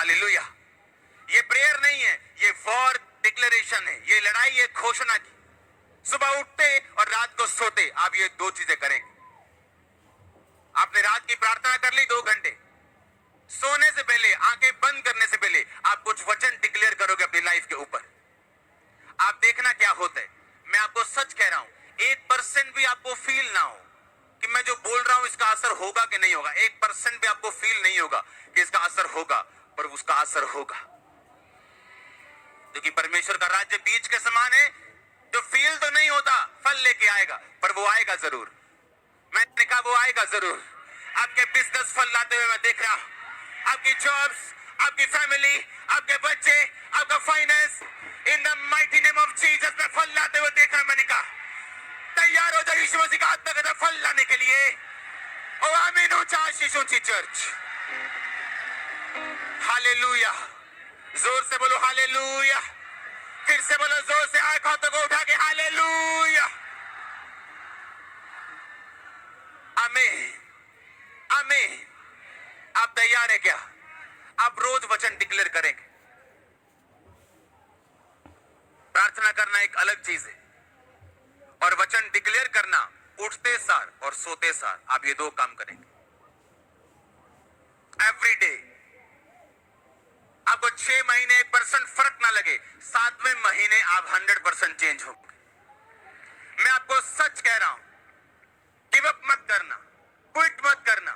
Hallelujah. ये prayer नहीं है, ये वॉर डिक्लेरेशन है, ये लड़ाई है घोषणा की। सुबह उठते और रात को सोते आप ये दो चीजें करेंगे। आपने रात की प्रार्थना कर ली 2 घंटे, सोने से पहले, आंखें बंद करने से पहले आप कुछ वचन डिक्लेयर करोगे अपनी लाइफ के ऊपर। आप देखना क्या होता है। मैं आपको सच कह रहा हूं, 1% भी आपको फील ना हो कि मैं जो बोल रहा हूं इसका असर होगा कि नहीं होगा, 1% भी आपको फील नहीं होगा कि इसका असर होगा, पर उसका असर होगा। क्योंकि परमेश्वर का राज्य बीज के समान है, जो फील तो नहीं होता, फल लेके आएगा, पर वो आएगा जरूर। मैंने कहा वो आएगा जरूर। आपके बिजनेस फल लाते हुए मैं देख रहा हूं, आपकी जॉब्स, आपकी फैमिली, आपके बच्चे, आपका finance, in the mighty name of Jesus में फल लाते हुए देख रहा हूं। मैंने कहा तैयार हो जाओ यीशु मसीह का आत्मा का फल लाने के लिए। ओ आमीन। ऊंचा आशीष ऊंची चर्च। हालेलुया। जोर से बोलो हालेलुया। फिर से बोलो जोर से, आंख हाथों को उठा के हालेलुया। आमीन आमीन। आप तैयार है क्या? आप रोज वचन डिक्लेयर करेंगे। प्रार्थना करना एक अलग चीज है, और वचन डिक्लेयर करना उठते सार और सोते सार आप ये 2 काम करेंगे एवरी डे। आपको 6 महीने 1% फर्क ना लगे, 7वें महीने आप 100% चेंज होंगे। मैं आपको सच कह रहा हूं, गिव अप मत करना, क्विट मत करना,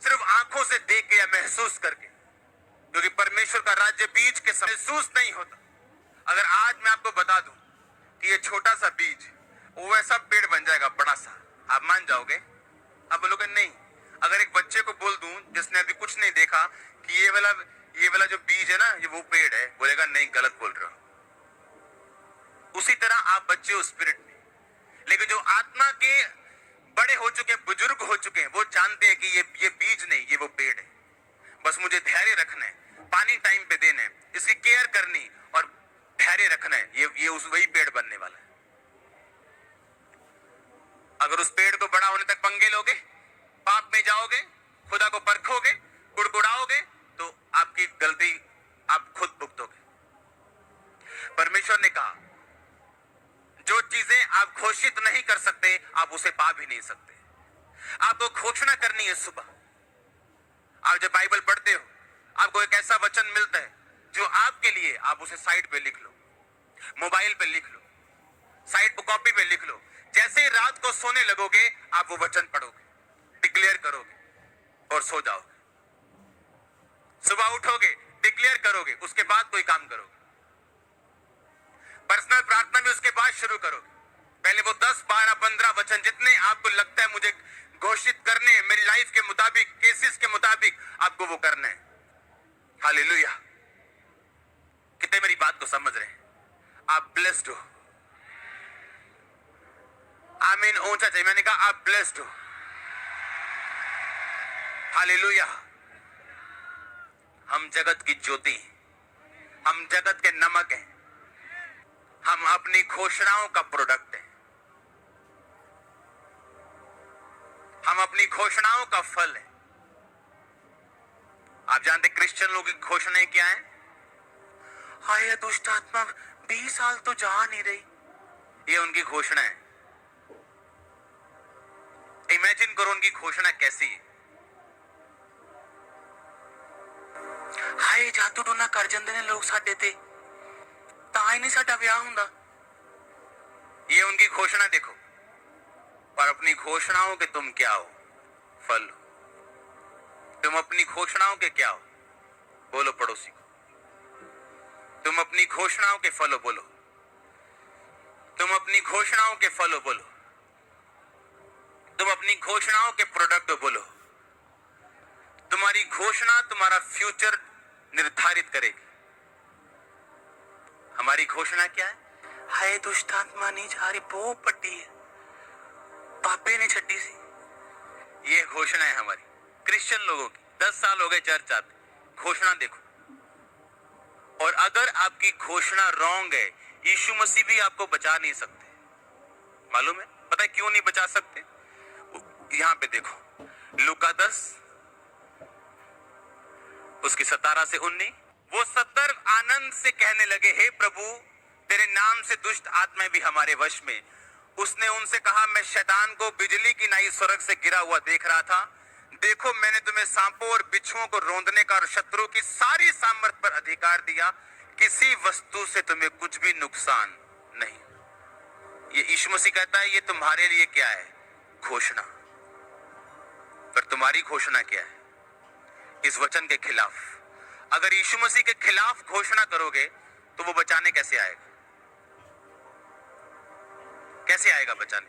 सिर्फ आंखों से देख के या महसूस करके, क्योंकि परमेश्वर का राज्य बीज के महसूस नहीं होता। अगर आज मैं आपको बता दूं कि ये छोटा सा बीज वो वैसा पेड़ बन जाएगा बड़ा सा, आप मान जाओगे? आप बोलोगे नहीं। अगर एक बच्चे को बोल दूं जिसने अभी कुछ नहीं देखा कि ये वाला जो बीज है ना, ये वो पेड़ है, बोलेगा नहीं, गलत बोल रहा हूं। उसी तरह आप बच्चे हो स्पिरिट में, लेकिन जो आत्मा के बड़े हो चुके हैं, बुजुर्ग हो चुके हैं, वो जानते हैं कि ये बीज नहीं, ये वो पेड़ है। बस मुझे धैर्य रखना है, पानी टाइम पे देना है, इसकी केयर करनी और धैर्य रखना है, ये उस वही पेड़ बनने वाला है। अगर उस पेड़ को बड़ा होने तक पंगे लोगे, पाप में जाओगे, खुदा को परखोगे, गुड़गुड़ाओगे, तो आपकी गलती आप खुद भुगतोगे। परमेश्वर ने कहा जो चीजें आप घोषित नहीं कर सकते, आप उसे पा भी नहीं सकते। आपको घोषणा करनी है सुबह। आप जब बाइबल पढ़ते हो, आपको एक ऐसा वचन मिलता है जो आपके लिए, आप उसे साइड पे लिख लो, मोबाइल पे लिख लो, साइड पे कॉपी पे लिख लो। जैसे ही रात को सोने लगोगे, आप वो वचन पढ़ोगे, डिक्लेयर करोगे और सो जाओगे। सुबह उठोगे, डिक्लेयर करोगे, उसके बाद कोई काम करोगे। पर्सनल प्रार्थना भी उसके बाद शुरू करोगे। पहले वो 10, 12, 15 वचन जितने आपको लगता है मुझे घोषित करने हैं, मेरी लाइफ के मुताबिक, केसेस के मुताबिक, आपको वो करना है। हालेलुया। कितने मेरी बात को समझ रहे हैं? आप ब्लेस्ड हो। आमीन ऊंचा चाहिए। मैंने कहा आप ब्लेस्ड हो। हालेलुया। हम जगत की ज्योति, हम जगत के नमक हैं, हम अपनी घोषणाओं का प्रोडक्ट हैं, हम अपनी घोषणाओं का फल है। आप जानते क्रिश्चियन लोगों की घोषणाएं क्या है? हाय दुष्ट आत्मा 20 साल तो जा नहीं रही, ये उनकी घोषणा है। इमेजिन करो उनकी घोषणा कैसी है। हाय जादू टोना कर जाते हैं लोग साडे ते, तां ही नहीं साडा ब्याह हुंदा, ये उनकी घोषणा देखो। पर अपनी घोषणाओं के तुम क्या हो? फल। तुम अपनी घोषणाओं के क्या हो? बोलो पड़ोसी को। तुम अपनी घोषणाओं के फल हो, बोलो। तुम अपनी घोषणाओं के फल हो, बोलो। तुम अपनी घोषणाओं के प्रोडक्ट हो, बोलो। तुम्हारी घोषणा तुम्हारा फ्यूचर निर्धारित करेगी। हमारी घोषणा क्या है? हाय दुष्ट आत्मा नहीं जा रही, बहुत पट्टी है, पापे ने छड्डी सी, ये घोषणा है हमारी क्रिश्चियन लोगों की। 10 साल हो गए चर्च आते, घोषणा देखो। और अगर आपकी घोषणा रॉन्ग है, यीशु मसीह भी आपको बचा नहीं सकते। मालूम है? पता है क्यों नहीं बचा सकते? यहां पे देखो, लूका 10 उसकी 17 से 19। वो सतर्क आनंद से कहने लगे, हे प्रभु, तेरे नाम से दुष्ट आत्माएं भी हमारे वश में। उसने उनसे कहा, मैं शैतान को बिजली की नाई स्वर्ग से गिरा हुआ देख रहा था। देखो, मैंने तुम्हें सांपों और बिच्छुओं को रौंदने का और शत्रु की सारी सामर्थ पर अधिकार दिया। किसी वस्तु से तुम्हें कुछ भी नुकसान नहीं। ये यीशु मसीह कहता है, ये तुम्हारे लिए क्या है? घोषणा। पर तुम्हारी घोषणा क्या है इस वचन के खिलाफ? अगर यीशु मसीह के खिलाफ घोषणा करोगे तो वो बचाने कैसे आएगा? कैसे आएगा बचाने?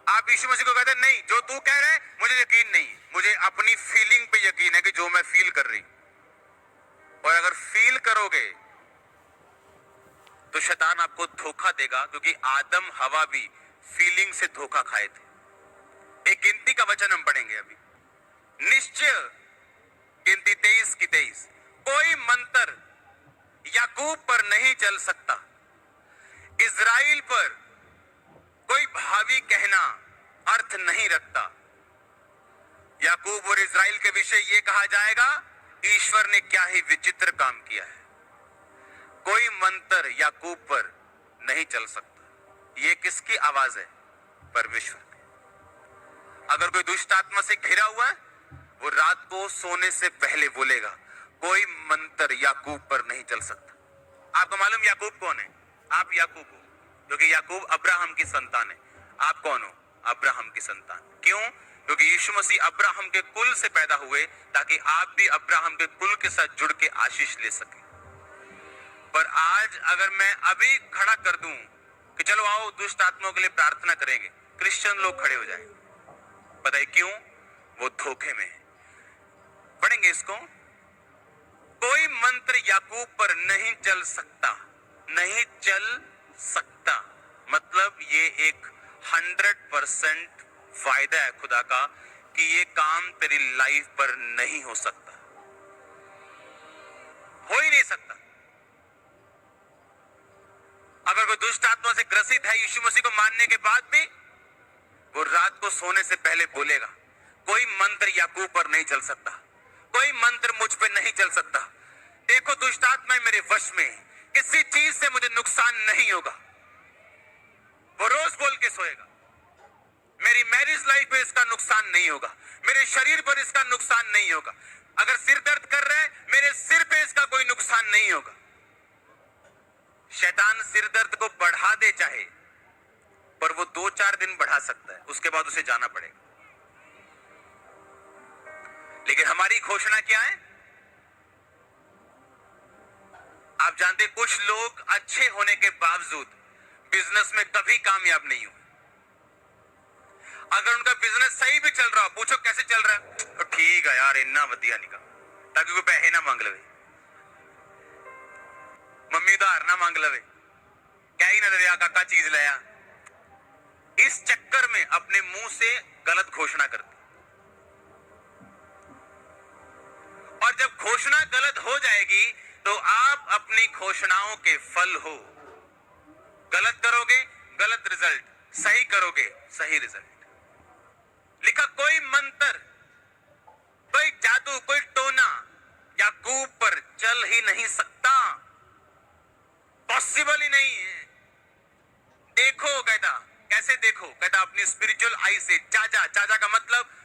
आप यीशु मसीह को कहते हैं, नहीं, जो तू कह रहा है मुझे यकीन नहीं, मुझे अपनी फीलिंग पे यकीन है कि जो मैं फील कर रही। और अगर फील करोगे तो शैतान आपको धोखा देगा, क्योंकि आदम हवा भी फीलिंग से धोखा खाए थे। एक गिनती का वचन हम पढ़ेंगे अभी, निश्चय गिनती 23 की 23। कोई मंत्र याकूब पर नहीं चल सकता, इज़राइल पर कोई भावी कहना अर्थ नहीं रखता। याकूब और इज़राइल के विषय ये कहा जाएगा, ईश्वर ने क्या ही विचित्र काम किया है। कोई मंत्र याकूब पर नहीं चल सकता। ये किसकी आवाज है? परमेश्वर की। अगर कोई दुष्ट आत्मा से घिरा हुआ है, वो रात को सोने से पहले बोलेगा, कोई मंत्र याकूब पर नहीं चल सकता। आपको मालूम याकूब कौन है? आप याकूब हो, क्योंकि याकूब अब्राहम की संतान है। आप कौन हो? अब्राहम की संतान। क्यों? क्योंकि यीशु मसीह अब्राहम के कुल से पैदा हुए, ताकि आप भी अब्राहम के कुल के साथ जुड़ के आशीष ले सके। पर आज अगर मैं अभी खड़ा कर दूं कि चलो आओ दुष्ट आत्माओं के लिए प्रार्थना करेंगे, क्रिश्चियन लोग खड़े हो जाएंगे। पता है क्यों? वो धोखे में है। पढ़ेंगे इसको। कोई मंत्र याकूब पर नहीं चल सकता। नहीं चल सकता मतलब ये एक 100% फायदा है खुदा का कि ये काम तेरी लाइफ पर नहीं हो सकता, हो ही नहीं सकता। अगर कोई दुष्ट आत्मा से ग्रसित है, यीशु मसीह को मानने के बाद भी वो रात को सोने से पहले बोलेगा, कोई मंत्र याकूब पर नहीं चल सकता, कोई मंत्र मुझ पे नहीं चल सकता। देखो दुष्ट आत्मा मेरे वश में, किसी चीज से मुझे नुकसान नहीं होगा। वो रोज बोल के सोएगा, मेरी मैरिज लाइफ में इसका नुकसान नहीं होगा, मेरे शरीर पर इसका नुकसान नहीं होगा। अगर सिर दर्द कर रहा है, मेरे सिर पे इसका कोई नुकसान नहीं होगा। शैतान सिर दर्द को बढ़ा दे चाहे, पर वो 2-4 दिन बढ़ा सकता है, उसके बाद उसे जाना पड़ेगा। लेकिन हमारी घोषणा क्या है? आप जानते, कुछ लोग अच्छे होने के बावजूद बिजनेस में कभी कामयाब नहीं हुए। अगर उनका बिजनेस सही भी चल रहा हो, पूछो कैसे चल रहा है, तो ठीक है यार, इन्ना वधिया निका, ताकि कोई पैसे ना मांग लवे, मम्मी उधार ना मांग लवे, क्या ही ना दे काका चीज लाया। इस चक्कर में अपने मुंह से गलत घोषणा करते, और जब घोषणा गलत हो जाएगी तो आप अपनी घोषणाओं के फल हो। गलत करोगे गलत रिजल्ट, सही करोगे सही रिजल्ट। लिखा, कोई मंत्र, कोई जादू, कोई टोना याकूब पर चल ही नहीं सकता, पॉसिबल ही नहीं है। देखो कहता, कैसे देखो? कहता अपनी स्पिरिचुअल आई से। चाचा, चाचा का मतलब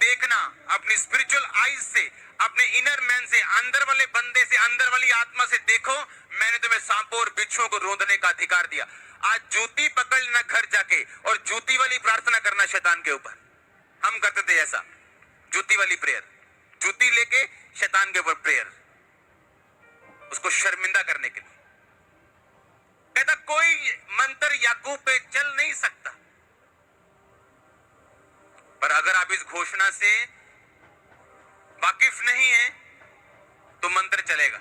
देखना, अपनी स्पिरिचुअल आईज से, अपने इनर मैन से, अंदर वाले बंदे से, अंदर वाली आत्मा से देखो, मैंने तुम्हें सांपों और बिच्छुओं को रोंदने का अधिकार दिया। आज जूती पकड़ लेना घर जाके और जूती वाली प्रार्थना करना शैतान के ऊपर। हम करते थे ऐसा, जूती वाली प्रेयर, जूती लेके शैतान के ऊपर प्रेयर, उसको शर्मिंदा करने के लिए। कहता कोई मंत्र याकूब पे चल नहीं सकता। पर अगर आप इस घोषणा से वाकिफ नहीं है तो मंत्र चलेगा,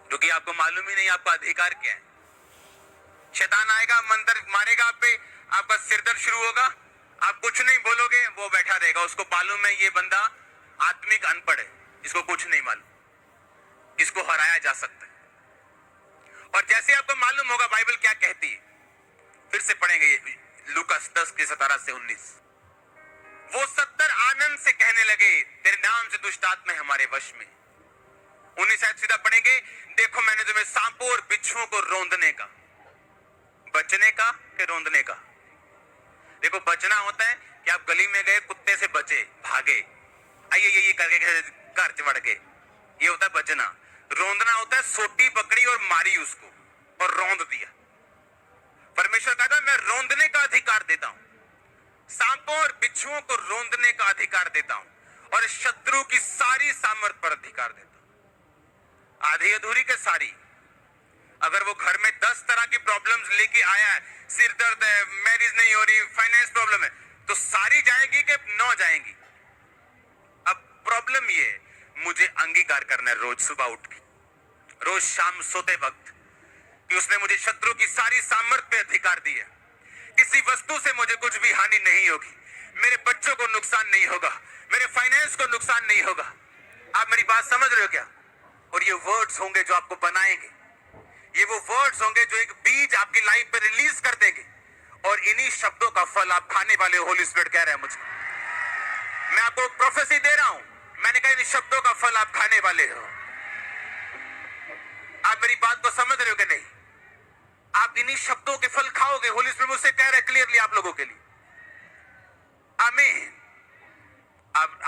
क्योंकि आपको मालूम ही नहीं आपका अधिकार क्या है। शैतान आएगा, मंत्र मारेगा आप पे, आपका सिरदर्द शुरू होगा, आप कुछ नहीं बोलोगे, वो बैठा रहेगा। उसको मालूम है ये बंदा आत्मिक अनपढ़ है, इसको कुछ नहीं मालूम, इसको हराया जा सकता है। और जैसे आपको मालूम होगा बाइबल क्या कहती है, फिर से पढ़ेंगे लूका 10 के 17 से 19। वो 70 आनंद से कहने लगे, तेरे नाम से दुष्ट आत्मा हमारे वश में। 19 शायद सीधा पढ़ेंगे, देखो मैंने तुम्हें सांपों और बिच्छुओं को रौंदने का, बचने का कि रौंदने का। देखो बचना होता है कि आप गली में गए, कुत्ते से बचे, भागे, आइए ये करके घर चढ़ गए, ये होता है बचना। रौंदना होता है सोटी पकड़ी और मारी उसको और रौंद दिया। परमेश्वर कहता मैं रौंदने का अधिकार देता हूं, सांपों और बिच्छुओं को रौंदने का अधिकार देता हूं और शत्रु की सारी सामर्थ पर अधिकार देता हूं, आधी अधूरी के सारी। अगर वो घर में 10 तरह की प्रॉब्लम्स लेके आया है, सिर दर्द है, मैरिज नहीं हो रही, फाइनेंस प्रॉब्लम है, तो सारी जाएगी कि 9 जाएंगी। अब प्रॉब्लम ये है, मुझे अंगीकार करना है रोज सुबह उठ के, रोज शाम सोते वक्त, कि उसने मुझे शत्रु की सारी सामर्थ पे अधिकार दिया। किसी वस्तु से मुझे कुछ भी हानि नहीं होगी, मेरे बच्चों को नुकसान नहीं होगा, मेरे फाइनेंस को नुकसान नहीं होगा। आप मेरी बात समझ रहे हो क्या? और ये वर्ड्स होंगे जो आपको बनाएंगे, ये वो वर्ड्स होंगे जो एक बीज आपकी लाइफ पे रिलीज कर देंगे, और इन्हीं शब्दों का फल आप खाने वाले हो। होली स्पिरिट कह रहा है मुझको, मैं आपको प्रोफेसी दे रहा हूं, मैंने कहा इन शब्दों का फल आप खाने वाले हो। आप मेरी बात को समझ रहे हो कि नहीं? आप इन्हीं शब्दों के फल खाओगे। होली स्पिरिट मुझसे कह रहा है क्लियरली आप लोगों के लिए। आमीन। आप